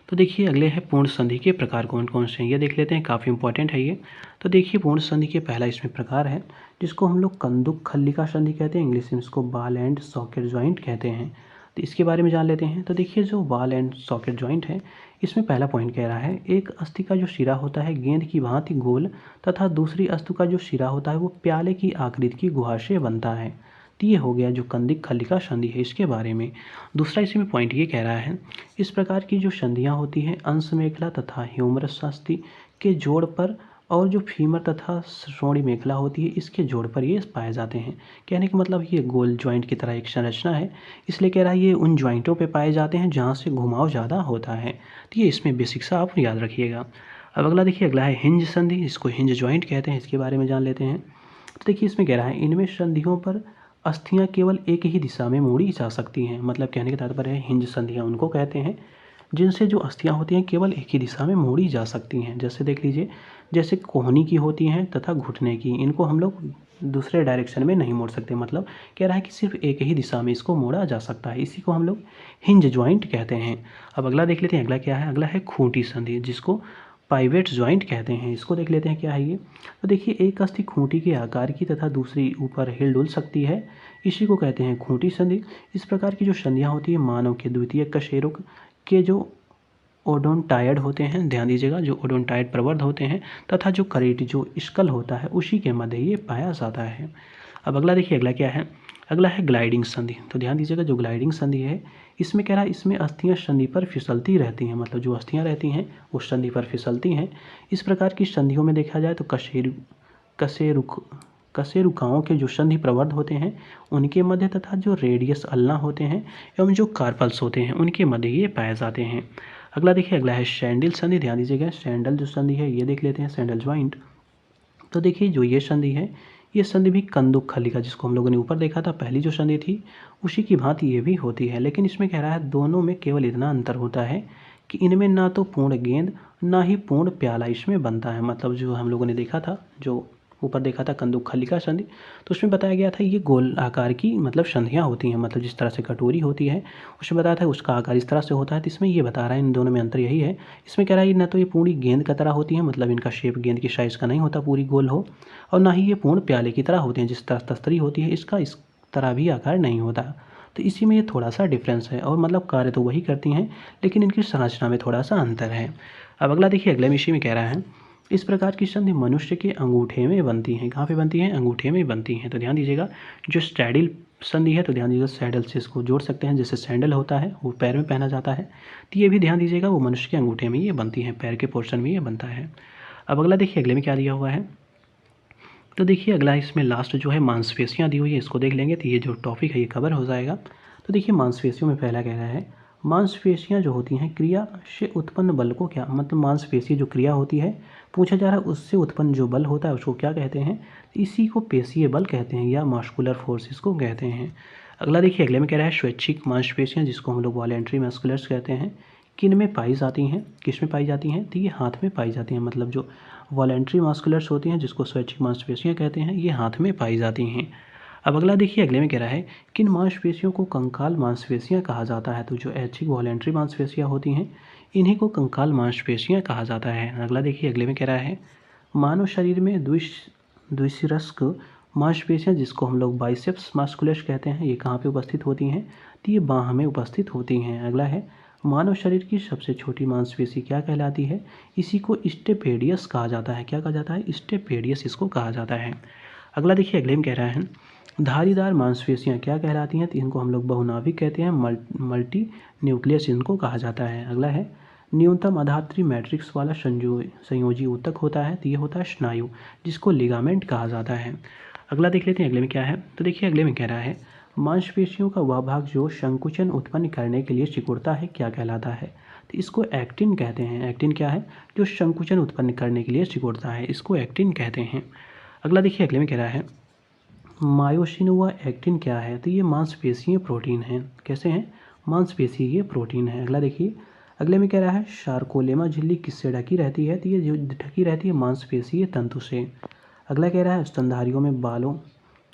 तो देखिए अगले हैं पूर्ण संधि के प्रकार कौन कौन से हैं, ये देख लेते हैं, काफ़ी इंपॉर्टेंट है ये। तो देखिए पूर्ण संधि के पहला इसमें प्रकार है जिसको हम लोग कंदुक खल्लिका संधि कहते हैं, इंग्लिश में इसको बाल एंड सॉकेट जॉइंट कहते हैं। तो इसके बारे में जान लेते हैं। तो देखिए जो बाल एंड सॉकेट जॉइंट है, इसमें पहला पॉइंट कह रहा है एक अस्थि का जो शिरा होता है गेंद की भांति गोल, तथा दूसरी अस्थि का जो शिरा होता है वो प्याले की आकृति की गुहा से बनता है। तो ये हो गया जो कंदिक खल्लिका संधि है इसके बारे में। दूसरा इसमें पॉइंट ये कह रहा है इस प्रकार की जो संधियाँ होती हैं अंश मेखला तथा ह्यूमरस अस्थि के जोड़ पर, और जो फीमर तथा श्रोणि मेखला होती है इसके जोड़ पर ये पाए जाते हैं। कहने का मतलब ये गोल ज्वाइंट की तरह एक संरचना है, इसलिए कह रहा है ये उन ज्वाइंटों पे पाए जाते हैं जहाँ से घुमाव ज़्यादा होता है। तो ये इसमें बेसिक सा आप याद रखिएगा। अब अगला देखिए अगला है हिंज संधि, इसको हिंज ज्वाइंट कहते हैं, इसके बारे में जान लेते हैं। तो देखिए इसमें कह रहा है इनमें संधियों पर अस्थियां केवल एक ही दिशा में मोड़ी जा सकती हैं। मतलब कहने का तात्पर्य है हिंज संधियां उनको कहते हैं जिनसे जो अस्थियां होती हैं केवल एक ही दिशा में मोड़ी जा सकती हैं। जैसे देख लीजिए, जैसे कोहनी की होती हैं तथा घुटने की, इनको हम लोग दूसरे डायरेक्शन में नहीं मोड़ सकते। मतलब कह रहा है कि सिर्फ एक ही दिशा में इसको मोड़ा जा सकता है, इसी को हम लोग हिंज ज्वाइंट कहते हैं। अब अगला देख लेते हैं, अगला क्या है। अगला है खूंटी संधि, जिसको पाइवेट ज्वाइंट कहते हैं। इसको देख लेते हैं क्या है ये। तो देखिए एक अस्थि खूंटी के आकार की तथा दूसरी ऊपर हिल डुल सकती है, इसी को कहते हैं खूंटी संधि। इस प्रकार की जो संधियाँ होती है मानव के द्वितीय कशेरुक के जो ओडोंटाइड होते हैं, ध्यान दीजिएगा, जो ओडोंटाइड प्रवर्ध होते हैं, तथा जो करेटी जो स्कल होता है उसी के मध्य ये पाया जाता है। अब अगला देखिए अगला क्या है। अगला है ग्लाइडिंग संधि। तो ध्यान दीजिएगा जो ग्लाइडिंग संधि है इसमें कह रहा है इसमें अस्थियां संधि पर फिसलती रहती हैं। मतलब जो अस्थियां रहती हैं वो संधि पर फिसलती हैं। इस प्रकार की संधियों में देखा जाए तो कशेरुकाओं के जो संधि प्रवर्ध होते हैं उनके मध्य, तथा जो रेडियस अल्ना होते हैं एवं जो कार्पल्स होते हैं उनके मध्य ये पाए जाते हैं। अगला देखिए अगला है सैंडल संधि। ध्यान दीजिएगा सैंडल जो संधि है ये देख लेते हैं, सैंडल ज्वाइंट। तो देखिए जो ये संधि है ये संधि भी कंदुक खल्लिका, जिसको हम लोगों ने ऊपर देखा था पहली जो संधि थी उसी की भांति ये भी होती है। लेकिन इसमें कह रहा है दोनों में केवल इतना अंतर होता है कि इनमें ना तो पूर्ण गेंद ना ही पूर्ण प्याला इसमें बनता है। मतलब जो हम लोगों ने देखा था, जो ऊपर देखा था कंदुक खल्लिका संधि, तो उसमें बताया गया था ये गोल आकार की मतलब संधियाँ होती हैं। मतलब जिस तरह से कटोरी होती है उसमें बताया था उसका आकार इस तरह से होता है। तो इसमें ये बता रहा है इन दोनों में अंतर यही है। इसमें कह रहा है ना तो ये पूरी गेंद की तरह होती है, मतलब इनका शेप गेंद की साइज़ का नहीं होता पूरी गोल हो, और ना ही ये पूर्ण प्याले की तरह होते हैं जिस तरह तस्तरी होती है इसका इस तरह भी आकार नहीं होता। तो इसी में ये थोड़ा सा डिफरेंस है, और मतलब कार्य तो वही करती हैं लेकिन इनकी संरचना में थोड़ा सा अंतर है। अब अगला देखिए अगले में इसी में कह रहा है इस प्रकार की संधि मनुष्य के अंगूठे में बनती हैं। कहाँ पे बनती हैं? अंगूठे में बनती हैं। तो ध्यान दीजिएगा जो स्टैडिल संधि है, तो ध्यान दीजिएगा सैडल से इसको जोड़ सकते हैं, जैसे सैंडल होता है वो पैर में पहना जाता है, तो ये भी ध्यान दीजिएगा वो मनुष्य के अंगूठे में ये बनती हैं, पैर के पोर्शन में ये बनता है। अब अगला देखिए अगले में क्या दिया हुआ है। तो देखिए अगला इसमें लास्ट जो है मांसपेशियाँ दी हुई है, इसको देख लेंगे तो ये जो टॉपिक है ये कवर हो जाएगा। तो देखिए मांसपेशियों में पहला कह रहा है मांसपेशियाँ जो होती हैं क्रिया से उत्पन्न बल को क्या, मतलब मांसपेशी जो क्रिया होती है पूछा जा रहा है उससे उत्पन्न जो बल होता है उसको क्या कहते हैं। इसी को पेशीय बल कहते हैं या मस्कुलर फोर्स इसको कहते हैं। अगला देखिए अगले में कह रहा है स्वैच्छिक मांसपेशियाँ, जिसको हम लोग वॉलेंट्री मस्कुलर्स कहते हैं, किन में पाई जाती हैं, किस में पाई जाती हैं। तो ये हाथ में पाई जाती हैं। मतलब जो वॉलेंट्री मस्कुलर्स होती हैं जिसको स्वैच्छिक मांसपेशियाँ कहते हैं ये हाथ में पाई जाती हैं। अब अगला देखिए अगले में कह रहा है किन मांसपेशियों को कंकाल मांसपेशियाँ कहा जाता है। तो जो ऐच्छिक वॉलेंट्री मांसपेशियाँ होती हैं इन्हीं को कंकाल मांसपेशियाँ कहा जाता है। अगला देखिए, अगले में कह रहा है मानव शरीर में द्विशिरस्क मांसपेशियाँ जिसको हम लोग बाइसेप्स मास्कुलस कहते हैं, ये कहाँ पे उपस्थित होती हैं? तो ये बाह में उपस्थित होती हैं। अगला है मानव शरीर की सबसे छोटी मांसपेशी क्या कहलाती है? इसी को स्टेपेडियस कहा जाता है। क्या कहा जाता है? स्टेपेडियस इसको कहा जाता है। अगला देखिए, अगले में कह रहा है धारीदार मांसपेशियाँ क्या कहलाती हैं? तो इनको हम लोग बहुनाभिक कहते हैं, मल्टी न्यूक्लियस इनको कहा जाता है। अगला है न्यूनतम आधात्री मैट्रिक्स वाला संयोजी ऊतक होता है, तो ये होता है स्नायु, जिसको लिगामेंट कहा जाता है। अगला देख लेते हैं अगले में क्या है। तो देखिए, अगले में कह रहा है मांसपेशियों का वह भाग जो संकुचन उत्पन्न करने के लिए सिकुड़ता है क्या कहलाता है? तो इसको एक्टिन कहते हैं। एक्टिन क्या है? जो संकुचन उत्पन्न करने के लिए सिकुड़ता है, इसको एक्टिन कहते हैं। अगला देखिए, अगले में कह रहा है मायोसिन व एक्टिन क्या है? तो ये मांसपेशीय प्रोटीन है। कैसे हैं? मांसपेशीय प्रोटीन है। अगला देखिए, अगले में कह रहा है सार्कोलेमा झिल्ली किससे ढकी रहती है? तो ये जो ढकी रहती है मांसपेशीय तंतु से। अगला कह रहा है स्तनधारियों में बालों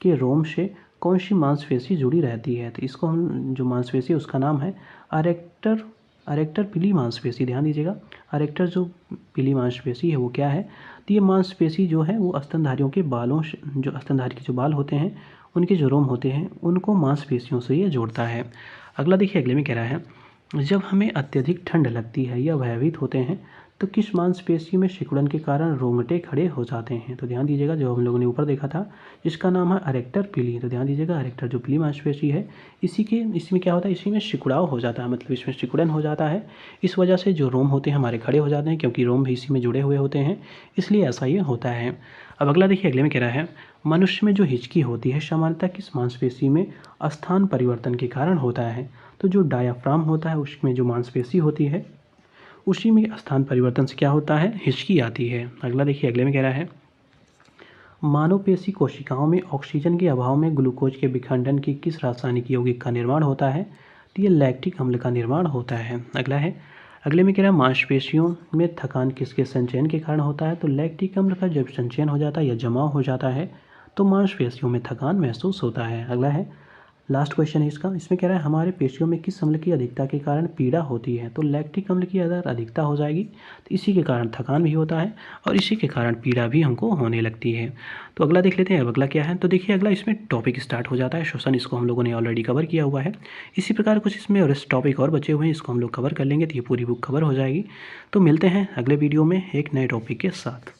के रोम से कौन सी मांसपेशी जुड़ी रहती है? तो इसको हम जो मांसपेशी है उसका नाम है अरेक्टर पीली मांसपेशी। ध्यान दीजिएगा, अरेक्टर जो पीली मांसपेशी है वो क्या है? तो ये मांसपेशी जो है वो स्तनधारियों के बालों से, जो स्तनधारी के जो बाल होते हैं उनके जो रोम होते हैं उनको मांसपेशियों से ये जोड़ता है। अगला देखिए, अगले में कह रहा है जब हमें अत्यधिक ठंड लगती है या भयभीत होते हैं तो किस मांसपेशी में सिकुड़न के कारण रोंगटे खड़े हो जाते हैं? तो ध्यान दीजिएगा, जो हम लोगों ने ऊपर देखा था जिसका नाम है अरेक्टर पीली, तो ध्यान दीजिएगा अरेक्टर जो पीली मांसपेशी है इसमें क्या होता है? इसी में सिकुड़ाव हो जाता है, मतलब इसमें सिकुड़न हो जाता है। इस वजह से जो रोम होते हैं हमारे खड़े हो जाते हैं, क्योंकि रोम भी इसी में जुड़े हुए होते हैं, इसलिए ऐसा ये होता है। अब अगला देखिए, अगले में कह रहा है मनुष्य में जो हिचकी होती है सामान्यतः किस मांसपेशी में स्थान परिवर्तन के कारण होता है? तो जो डायाफ्राम होता है उसमें जो मांसपेशी होती है उसी में स्थान परिवर्तन से क्या होता है? हिचकी आती है। अगला देखिए, अगले में कह रहा है मानव पेशी कोशिकाओं में ऑक्सीजन के अभाव में ग्लूकोज के विखंडन की किस रासायनिक यौगिक का निर्माण होता है? तो ये लैक्टिक अम्ल का निर्माण होता है। अगला है, अगले में कह रहा है मांसपेशियों में थकान किसके संचयन के कारण होता है? तो लैक्टिक अम्ल का जब संचयन हो जाता है या जमाव हो जाता है तो मांसपेशियों में थकान महसूस होता है। अगला है, लास्ट क्वेश्चन है इसका, इसमें कह रहा है हमारे पेशियों में किस अम्ल की अधिकता के कारण पीड़ा होती है? तो लैक्टिक अम्ल की अगर अधिकता हो जाएगी तो इसी के कारण थकान भी होता है और इसी के कारण पीड़ा भी हमको होने लगती है। तो अगला देख लेते हैं, अब अगला क्या है। तो देखिए, अगला इसमें टॉपिक स्टार्ट हो जाता है श्वसन, इसको हम लोगों ने ऑलरेडी कवर किया हुआ है। इसी प्रकार कुछ इसमें और टॉपिक और बचे हुए हैं, इसको हम लोग कवर कर लेंगे तो ये पूरी बुक कवर हो जाएगी। तो मिलते हैं अगले वीडियो में एक नए टॉपिक के साथ।